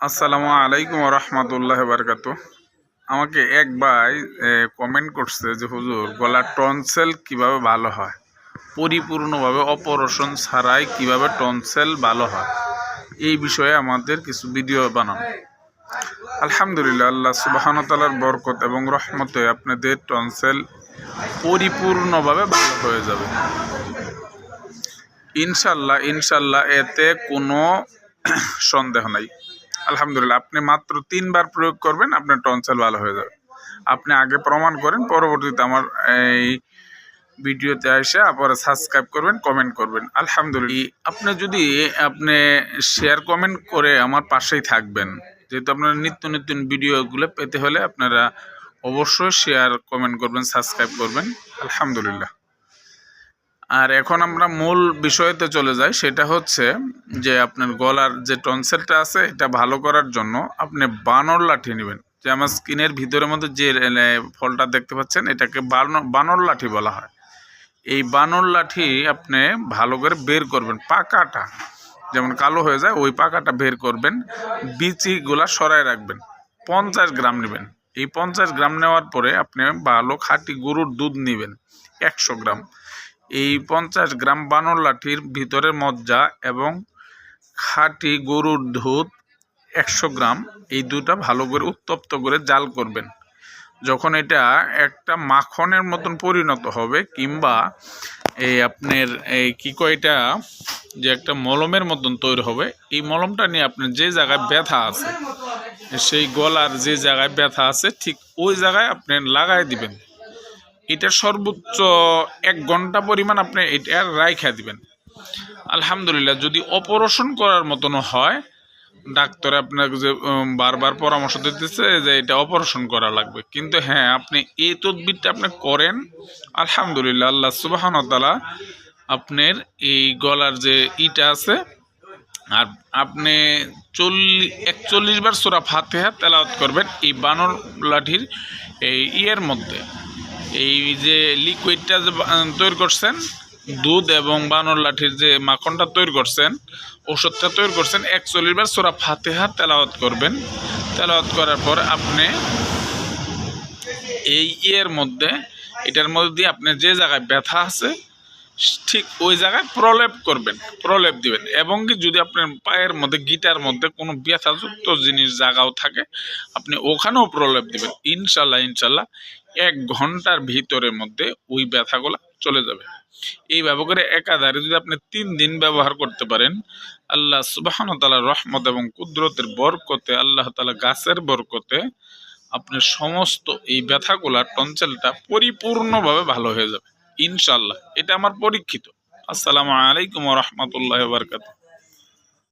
আসসালামু আলাইকুম রহমতুল্লাহ বারকাতু। আমাকে এক ভাই কমেন্ট করছে যে হুজুর, গলার টনসেল কিভাবে ভালো হয়, পরিপূর্ণভাবে অপারেশন ছাড়াই কিভাবে টনসেল ভালো হয়, এই বিষয়ে আমাদের কিছু ভিডিও বানানো। আলহামদুলিল্লাহ, আল্লাহ সুবহানাহু ওয়া তাআলার বরকত এবং রহমতে আপনাদের টনসেল পরিপূর্ণভাবে ভালো হয়ে যাবে ইনশাল্লাহ। ইনশাল্লাহ, এতে কোনো সন্দেহ নাই। আলহামদুলিল্লাহ, আপনি মাত্র 3 বার প্রয়োগ করবেন, আপনার টনসিল ভালো হয়ে যাবে। আপনি আগে প্রমাণ করেন, পরবর্তীতে আমার এই ভিডিওতে এসে আবার সাবস্ক্রাইব করবেন, কমেন্ট করবেন। আলহামদুলিল্লাহ, আপনি যদি শেয়ার কমেন্ট করে আমার পাশেই থাকবেন, যেহেতু আপনারা নিত্য নতুন ভিডিওগুলো পেতে হলে আপনারা অবশ্যই শেয়ার কমেন্ট করবেন, সাবস্ক্রাইব করবেন। আলহামদুলিল্লাহ। আর এখন আমরা মূল বিষয়তে চলে যাই, সেটা হচ্ছে যে আপনার গলার যে টনসেলটা আছে এটা ভালো করার জন্য আপনি বানর লাঠি নেবেন। যে আমার স্কিনের ভিতরের মধ্যে যে ফলটা দেখতে পাচ্ছেন, এটাকে বানর লাঠি বলা হয়। এই বানর লাঠি আপনি ভালো করে বের করবেন, পাকাটা যেমন কালো হয়ে যায় ওই পাকাটা বের করবেন, বিচিগুলা সরায় রাখবেন। 50 গ্রাম নেবেন। এই 50 গ্রাম নেওয়ার পরে আপনি ভালো খাঁটি গরুর দুধ নেবেন 100 গ্রাম। এই 50 গ্রাম বানর লাঠির ভিতরের মজ্জা এবং খাঁটি গরুর দুধ 100 গ্রাম, এই দুটা ভালো করে উত্তপ্ত করে জাল করবেন। যখন এটা একটা মাখনের মতন পরিণত হবে, কিংবা এই আপনার এই কী কয় এটা যে একটা মলমের মতন তৈরি হবে, এই মলমটা নিয়ে আপনার যে জায়গায় ব্যথা আছে, সেই গলার যে জায়গায় ব্যথা আছে ঠিক ওই জায়গায় আপনি লাগাই দিবেন। এটা সর্বোচ্চ 1 ঘন্টা পরিমাণ আপনি এটা রাইখা দিবেন। আলহামদুলিল্লাহ, যদি অপারেশন করার মতনও হয়, ডাক্তার আপনাকে যে বারবার পরামর্শ দিতেছে যে এটা অপারেশন করা লাগবে, কিন্তু হ্যাঁ, আপনি এই তদবিরটা আপনি করেন, আলহামদুলিল্লাহ, আল্লাহ সুবহানাহু ওয়া তাআলা আপনার এই গলার যে ইটা আছে, আর আপনি 41 বার সূরা ফাতিহা তেলাওয়াত করবেন এই বানর লাঠির এই ইয়ের মধ্যে। এই যে লিকুইডটা যে তৈরি করছেন, দুধ এবং বানর লাঠির যে মাখনটা তৈরি করছেন, ওষুধটা তৈরি করছেন, 41 বার সূরা ফাতিহা তেলাওয়াত করবেন। তেলাওয়াত করার পর আপনি এই ইয়ের মধ্যে, এটার মধ্যে দিয়ে আপনি যে জায়গায় ব্যথা আছে ঠিক ওই জায়গায় প্রলেপ করবেন, প্রলেপ দিবেন। এবং কি যদি আপনার পায়ের মধ্যে গিটার মধ্যে কোনো ব্যথাযুক্ত জিনিস জায়গাও থাকে, আপনি ওখানেও প্রলেপ দিবেন। ইনশাল্লাহ ইনশাল্লাহ 1 ঘন্টার ভিতরের মধ্যে ওই ব্যথাগুলো চলে যাবে। এইভাবে করে একাধারে যদি আপনি 3 দিন ব্যবহার করতে পারেন, আল্লাহ সুবহানাহু ওয়া তাআলার রহমত এবং কুদরতের বরকতে, আল্লাহ তাআলা গাছের বরকতে আপনার সমস্ত এই ব্যথাগুলা টনসিলটা পরিপূর্ণভাবে ভালো হয়ে যাবে ইনশাল্লাহ। এটা আমার পরীক্ষিত। আসসালামু আলাইকুম ওয়া রাহমাতুল্লাহি ওয়া বারাকাতুহু।